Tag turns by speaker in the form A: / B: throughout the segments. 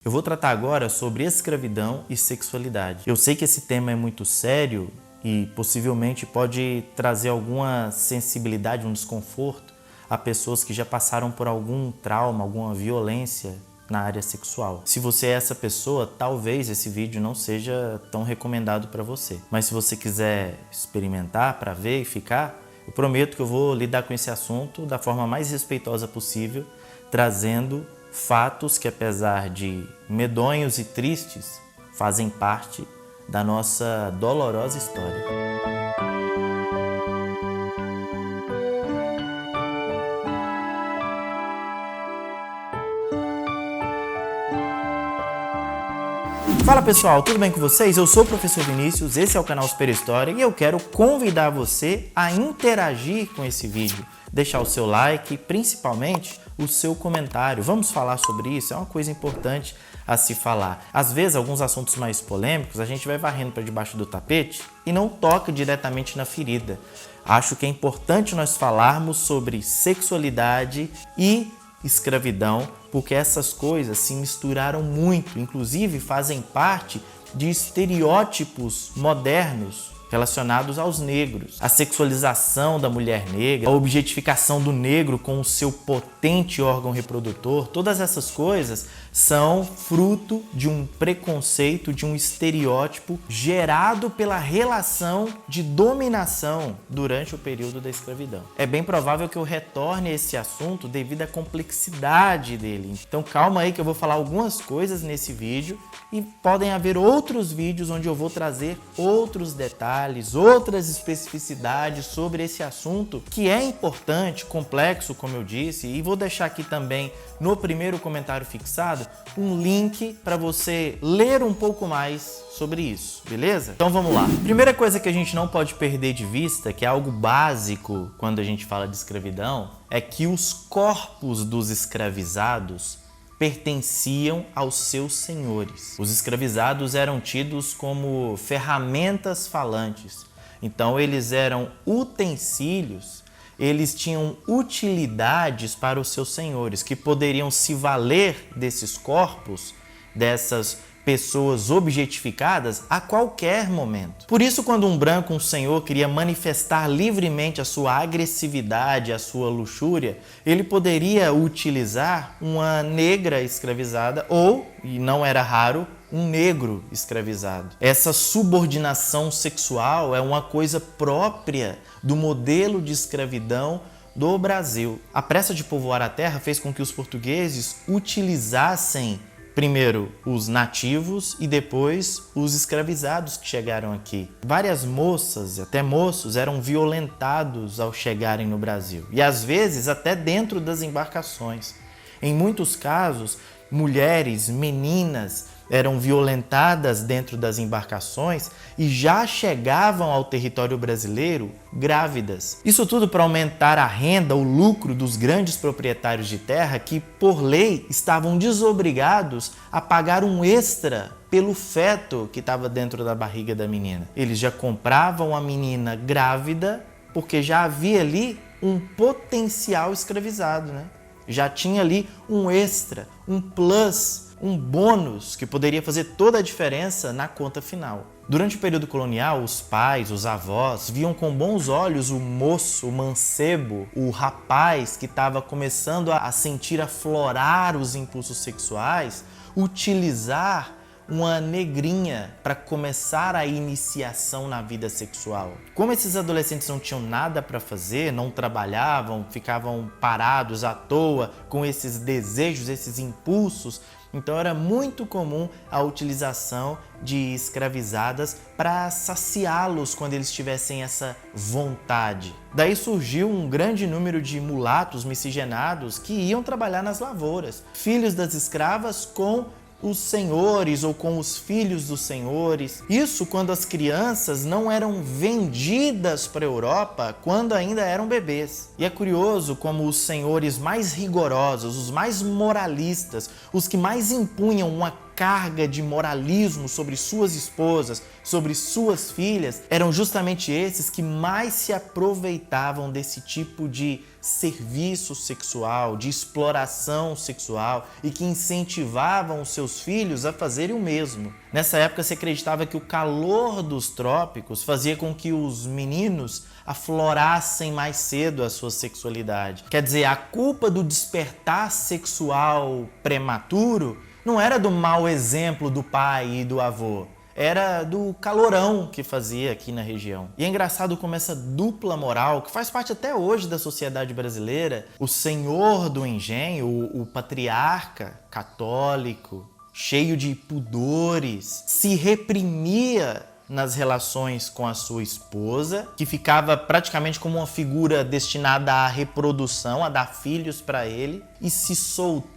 A: Eu vou tratar agora sobre escravidão e sexualidade. Eu sei que esse tema é muito sério e possivelmente pode trazer alguma sensibilidade, um desconforto a pessoas que já passaram por algum trauma, alguma violência na área sexual. Se você é essa pessoa, talvez esse vídeo não seja tão recomendado para você. Mas se você quiser experimentar para ver e ficar, eu prometo que eu vou lidar com esse assunto da forma mais respeitosa possível, trazendo fatos que, apesar de medonhos e tristes, fazem parte da nossa dolorosa história. Fala pessoal, tudo bem com vocês? Eu sou o professor Vinícius, esse é o canal Super História e eu quero convidar você a interagir com esse vídeo, deixar o seu like e principalmente o seu comentário. Vamos falar sobre isso, é uma coisa importante a se falar. Às vezes, alguns assuntos mais polêmicos a gente vai varrendo para debaixo do tapete e não toca diretamente na ferida. Acho que é importante nós falarmos sobre sexualidade e escravidão, porque essas coisas se misturaram muito, inclusive fazem parte de estereótipos modernos relacionados aos negros. A sexualização da mulher negra, a objetificação do negro com o seu potente órgão reprodutor, todas essas coisas são fruto de um preconceito, de um estereótipo gerado pela relação de dominação durante o período da escravidão. É bem provável que eu retorne a esse assunto devido à complexidade dele. Então calma aí que eu vou falar algumas coisas nesse vídeo e podem haver outros vídeos onde eu vou trazer outros detalhes, outras especificidades sobre esse assunto que é importante, complexo, como eu disse, e vou deixar aqui também no primeiro comentário fixado um link para você ler um pouco mais sobre isso, beleza? Então vamos lá. Primeira coisa que a gente não pode perder de vista, que é algo básico quando a gente fala de escravidão, é que os corpos dos escravizados pertenciam aos seus senhores. Os escravizados eram tidos como ferramentas falantes. Então eles eram utensílios, eles tinham utilidades para os seus senhores, que poderiam se valer desses corpos, dessas pessoas objetificadas a qualquer momento. Por isso, quando um branco, um senhor, queria manifestar livremente a sua agressividade, a sua luxúria, ele poderia utilizar uma negra escravizada ou, e não era raro, um negro escravizado. Essa subordinação sexual é uma coisa própria do modelo de escravidão do Brasil. A pressa de povoar a terra fez com que os portugueses utilizassem primeiro os nativos e depois os escravizados que chegaram aqui. Várias moças e até moços eram violentados ao chegarem no Brasil e às vezes até dentro das embarcações. Em muitos casos, mulheres, meninas eram violentadas dentro das embarcações e já chegavam ao território brasileiro grávidas. Isso tudo para aumentar a renda, o lucro dos grandes proprietários de terra que, por lei, estavam desobrigados a pagar um extra pelo feto que estava dentro da barriga da menina. Eles já compravam a menina grávida porque já havia ali um potencial escravizado, né? Já tinha ali um extra, um plus, um bônus que poderia fazer toda a diferença na conta final. Durante o período colonial, os pais, os avós, viam com bons olhos o moço, o mancebo, o rapaz que estava começando a sentir aflorar os impulsos sexuais, utilizar uma negrinha para começar a iniciação na vida sexual. Como esses adolescentes não tinham nada para fazer, não trabalhavam, ficavam parados à toa com esses desejos, esses impulsos, então era muito comum a utilização de escravizadas para saciá-los quando eles tivessem essa vontade. Daí surgiu um grande número de mulatos miscigenados que iam trabalhar nas lavouras, filhos das escravas com os senhores ou com os filhos dos senhores. Isso quando as crianças não eram vendidas para a Europa, quando ainda eram bebês. E é curioso como os senhores mais rigorosos, os mais moralistas, os que mais impunham uma carga de moralismo sobre suas esposas, sobre suas filhas, eram justamente esses que mais se aproveitavam desse tipo de serviço sexual, de exploração sexual e que incentivavam os seus filhos a fazerem o mesmo. Nessa época se acreditava que o calor dos trópicos fazia com que os meninos aflorassem mais cedo a sua sexualidade. Quer dizer, a culpa do despertar sexual prematuro não era do mau exemplo do pai e do avô, era do calorão que fazia aqui na região. E é engraçado como essa dupla moral, que faz parte até hoje da sociedade brasileira, o senhor do engenho, o patriarca católico, cheio de pudores, se reprimia nas relações com a sua esposa, que ficava praticamente como uma figura destinada à reprodução, a dar filhos para ele, e se soltava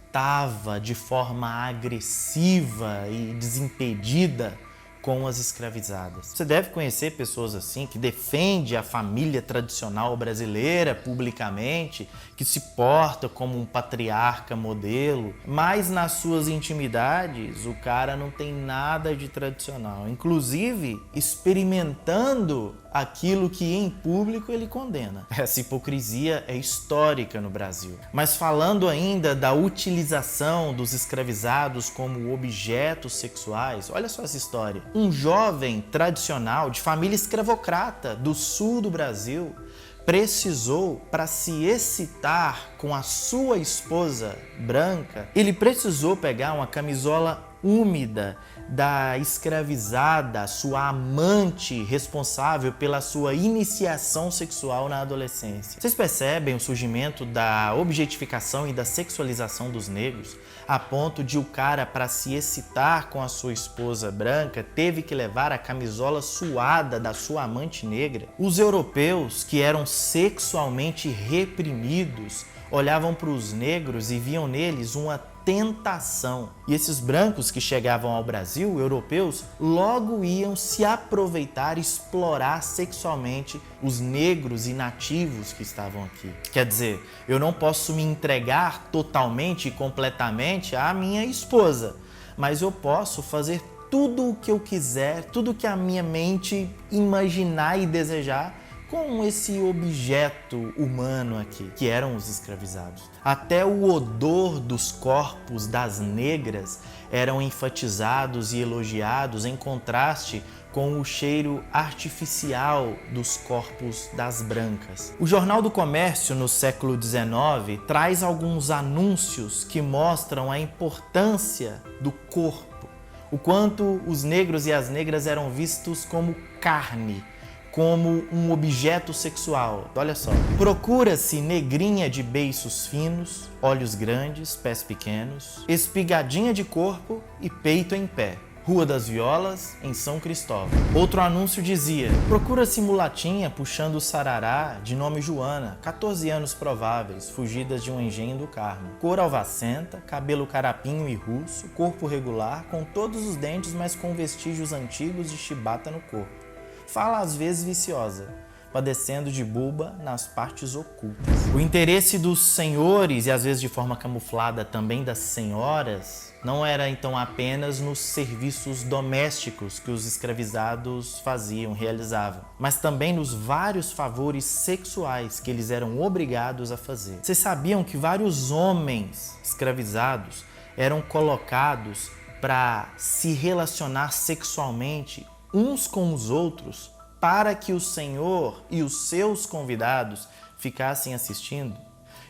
A: de forma agressiva e desimpedida com as escravizadas. Você deve conhecer pessoas assim, que defendem a família tradicional brasileira publicamente, que se porta como um patriarca modelo, mas nas suas intimidades o cara não tem nada de tradicional, inclusive experimentando aquilo que em público ele condena. Essa hipocrisia é histórica no Brasil. Mas falando ainda da utilização dos escravizados como objetos sexuais, olha só essa história. Um jovem tradicional de família escravocrata do sul do Brasil precisou, para se excitar com a sua esposa branca, ele precisou pegar uma camisola úmida da escravizada, sua amante responsável pela sua iniciação sexual na adolescência. Vocês percebem o surgimento da objetificação e da sexualização dos negros, a ponto de o cara, para se excitar com a sua esposa branca, teve que levar a camisola suada da sua amante negra? Os europeus, que eram sexualmente reprimidos, olhavam para os negros e viam neles uma tentação. E esses brancos que chegavam ao Brasil, europeus, logo iam se aproveitar e explorar sexualmente os negros e nativos que estavam aqui. Quer dizer, eu não posso me entregar totalmente e completamente à minha esposa, mas eu posso fazer tudo o que eu quiser, tudo o que a minha mente imaginar e desejar com esse objeto humano aqui, que eram os escravizados. Até o odor dos corpos das negras eram enfatizados e elogiados em contraste com o cheiro artificial dos corpos das brancas. O Jornal do Comércio, no século XIX, traz alguns anúncios que mostram a importância do corpo, o quanto os negros e as negras eram vistos como carne, como um objeto sexual. Olha só. Procura-se negrinha de beiços finos, olhos grandes, pés pequenos, espigadinha de corpo e peito em pé. Rua das Violas, em São Cristóvão. Outro anúncio dizia: procura-se mulatinha puxando o sarará, de nome Joana, 14 anos prováveis, fugidas de um engenho do Carmo. Cor alvacenta, cabelo carapinho e russo, corpo regular, com todos os dentes, mas com vestígios antigos de chibata no corpo. Fala às vezes viciosa, padecendo de buba nas partes ocultas. O interesse dos senhores, e às vezes de forma camuflada também das senhoras, não era então apenas nos serviços domésticos que os escravizados faziam, realizavam, mas também nos vários favores sexuais que eles eram obrigados a fazer. Vocês sabiam que vários homens escravizados eram colocados para se relacionar sexualmente uns com os outros, para que o Senhor e os seus convidados ficassem assistindo?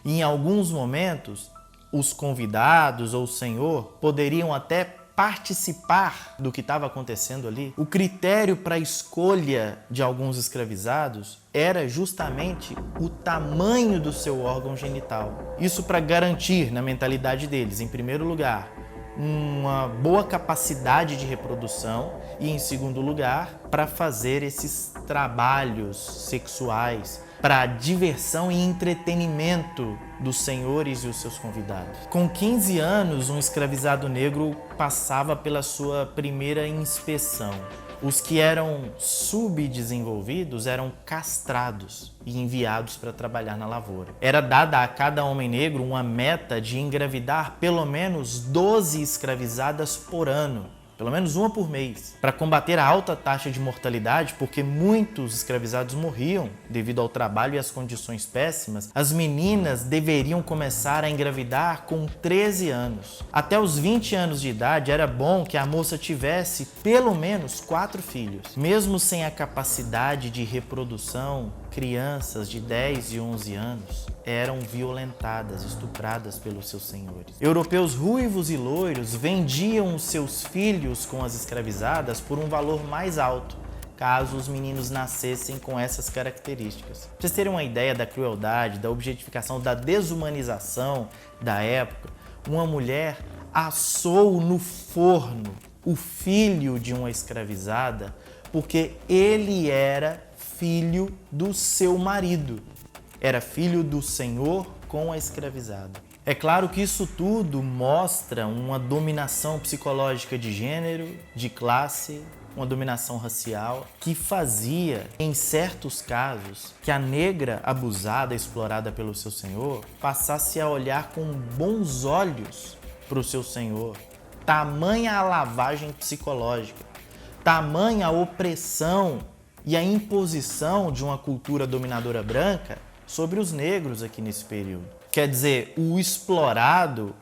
A: E em alguns momentos, os convidados ou o Senhor poderiam até participar do que estava acontecendo ali. O critério para a escolha de alguns escravizados era justamente o tamanho do seu órgão genital. Isso para garantir, na mentalidade deles, em primeiro lugar, uma boa capacidade de reprodução e, em segundo lugar, para fazer esses trabalhos sexuais para diversão e entretenimento dos senhores e os seus convidados. Com 15 anos, um escravizado negro passava pela sua primeira inspeção. Os que eram subdesenvolvidos eram castrados e enviados para trabalhar na lavoura. Era dada a cada homem negro uma meta de engravidar pelo menos 12 escravizadas por ano. Pelo menos uma por mês, para combater a alta taxa de mortalidade, porque muitos escravizados morriam devido ao trabalho e às condições péssimas. As meninas deveriam começar a engravidar com 13 anos. Até os 20 anos de idade era bom que a moça tivesse pelo menos 4 filhos. Mesmo sem a capacidade de reprodução, crianças de 10 e 11 anos eram violentadas, estupradas pelos seus senhores. Europeus ruivos e loiros vendiam os seus filhos com as escravizadas por um valor mais alto, caso os meninos nascessem com essas características. Pra vocês terem uma ideia da crueldade, da objetificação, da desumanização da época, uma mulher assou no forno o filho de uma escravizada porque ele era filho do seu marido. Era filho do senhor com a escravizada. É claro que isso tudo mostra uma dominação psicológica de gênero, de classe, uma dominação racial, que fazia, em certos casos, que a negra abusada, explorada pelo seu senhor, passasse a olhar com bons olhos para o seu senhor. Tamanha a lavagem psicológica, tamanha a opressão e a imposição de uma cultura dominadora branca sobre os negros aqui nesse período. Quer dizer, o explorado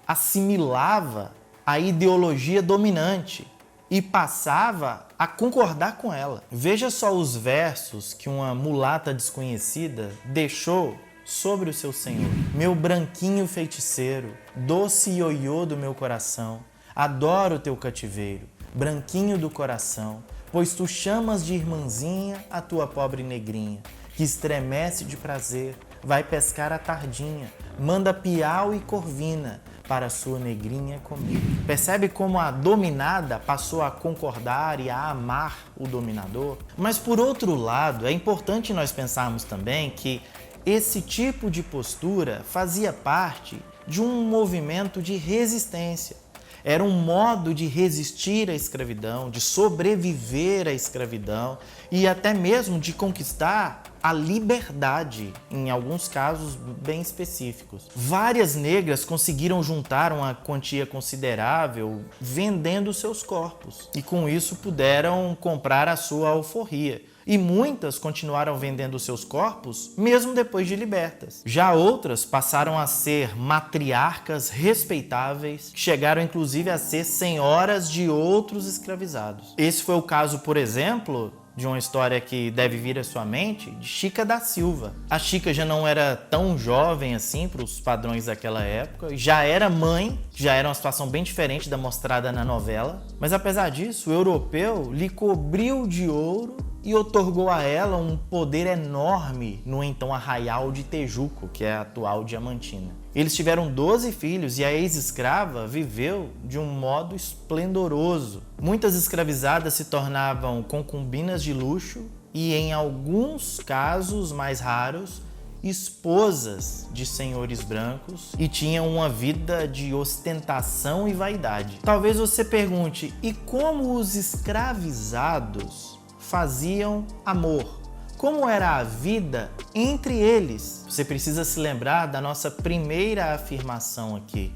A: assimilava a ideologia dominante e passava a concordar com ela. Veja só os versos que uma mulata desconhecida deixou sobre o seu senhor. Meu branquinho feiticeiro, doce ioiô do meu coração, adoro teu cativeiro, branquinho do coração, pois tu chamas de irmãzinha a tua pobre negrinha, que estremece de prazer, vai pescar à tardinha, manda piau e corvina para sua negrinha comer. Percebe como a dominada passou a concordar e a amar o dominador? Mas por outro lado, é importante nós pensarmos também que esse tipo de postura fazia parte de um movimento de resistência. Era um modo de resistir à escravidão, de sobreviver à escravidão e até mesmo de conquistar a liberdade, em alguns casos bem específicos. Várias negras conseguiram juntar uma quantia considerável vendendo seus corpos e com isso puderam comprar a sua alforria. E muitas continuaram vendendo seus corpos mesmo depois de libertas. Já outras passaram a ser matriarcas respeitáveis, chegaram inclusive a ser senhoras de outros escravizados. Esse foi o caso, por exemplo, de uma história que deve vir à sua mente, de Chica da Silva. A Chica já não era tão jovem assim para os padrões daquela época, já era mãe, já era uma situação bem diferente da mostrada na novela, mas apesar disso, o europeu lhe cobriu de ouro e otorgou a ela um poder enorme no então arraial de Tejuco, que é a atual Diamantina. Eles tiveram 12 filhos e a ex-escrava viveu de um modo esplendoroso. Muitas escravizadas se tornavam concubinas de luxo e, em alguns casos mais raros, esposas de senhores brancos e tinham uma vida de ostentação e vaidade. Talvez você pergunte, e como os escravizados faziam amor? Como era a vida entre eles? Você precisa se lembrar da nossa primeira afirmação aqui.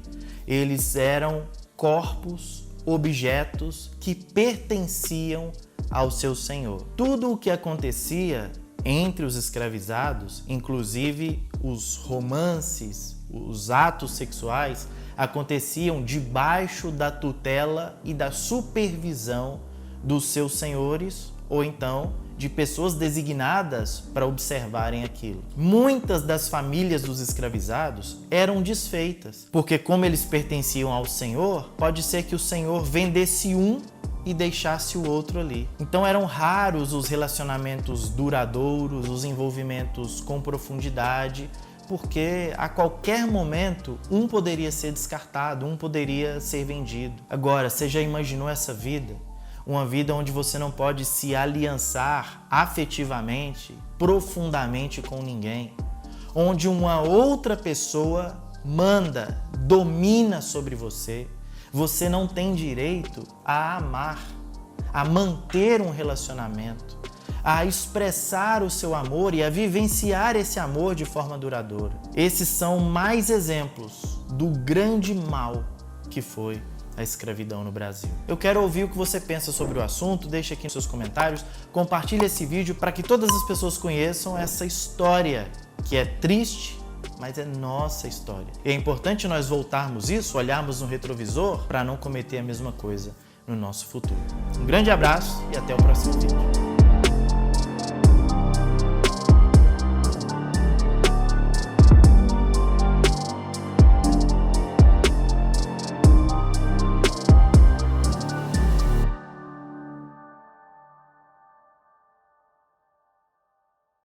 A: Eles eram corpos, objetos que pertenciam ao seu senhor. Tudo o que acontecia entre os escravizados, inclusive os romances, os atos sexuais, aconteciam debaixo da tutela e da supervisão dos seus senhores ou então de pessoas designadas para observarem aquilo. Muitas das famílias dos escravizados eram desfeitas, porque como eles pertenciam ao Senhor, pode ser que o Senhor vendesse um e deixasse o outro ali. Então eram raros os relacionamentos duradouros, os envolvimentos com profundidade, porque a qualquer momento um poderia ser descartado, um poderia ser vendido. Agora, você já imaginou essa vida? Uma vida onde você não pode se aliançar afetivamente, profundamente com ninguém. Onde uma outra pessoa manda, domina sobre você. Você não tem direito a amar. a manter um relacionamento, a expressar o seu amor e a vivenciar esse amor de forma duradoura. Esses são mais exemplos do grande mal que foi a escravidão no Brasil. Eu quero ouvir o que você pensa sobre o assunto, deixe aqui nos seus comentários, compartilhe esse vídeo para que todas as pessoas conheçam essa história que é triste, mas é nossa história. E é importante nós voltarmos isso, olharmos no retrovisor para não cometer a mesma coisa no nosso futuro. Um grande abraço e até o próximo vídeo.